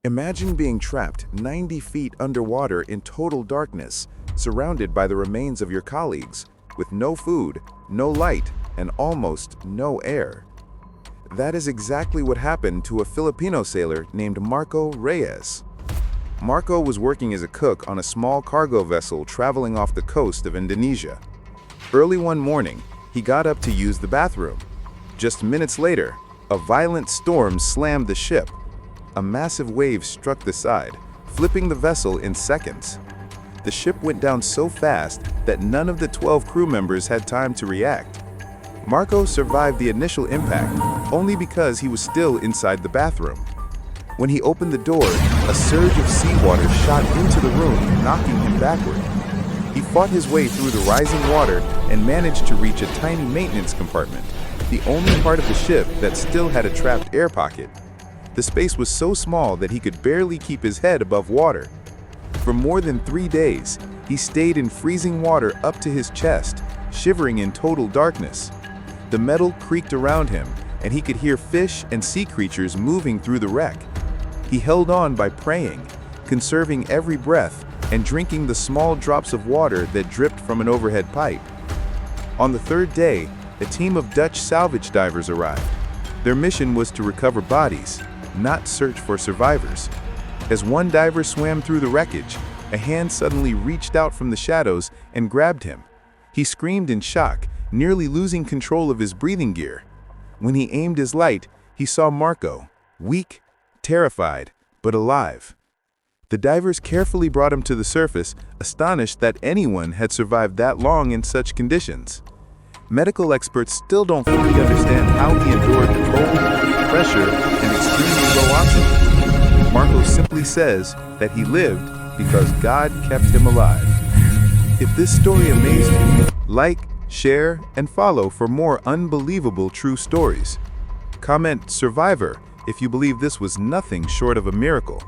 Imagine being trapped 90 feet underwater in total darkness, surrounded by the remains of your colleagues, with no food, no light, and almost no air. That is exactly what happened to a Filipino sailor named Marco Reyes. Marco was working as a cook on a small cargo vessel traveling off the coast of Indonesia. Early one morning, he got up to use the bathroom. Just minutes later, a violent storm slammed the ship. A massive wave struck the side, flipping the vessel in seconds. The ship went down so fast that none of the 12 crew members had time to react. Marco survived the initial impact only because he was still inside the bathroom. When he opened the door, a surge of seawater shot into the room, knocking him backward. He fought his way through the rising water and managed to reach a tiny maintenance compartment, the only part of the ship that still had a trapped air pocket. The space was so small that he could barely keep his head above water. For more than 3 days, he stayed in freezing water up to his chest, shivering in total darkness. The metal creaked around him, and he could hear fish and sea creatures moving through the wreck. He held on by praying, conserving every breath, and drinking the small drops of water that dripped from an overhead pipe. On the 3rd day, a team of Dutch salvage divers arrived. Their mission was to recover bodies, not search for survivors. As one diver swam through the wreckage, a hand suddenly reached out from the shadows and grabbed him. He screamed in shock, nearly losing control of his breathing gear. When he aimed his light, he saw Marco, weak, terrified, but alive. The divers carefully brought him to the surface, astonished that anyone had survived that long in such conditions. Medical experts still don't fully understand how he endured the cold, pressure, and extremely low oxygen. Marco simply says that he lived because God kept him alive. If this story amazed you, like, share, and follow for more unbelievable true stories. Comment "Survivor" if you believe this was nothing short of a miracle.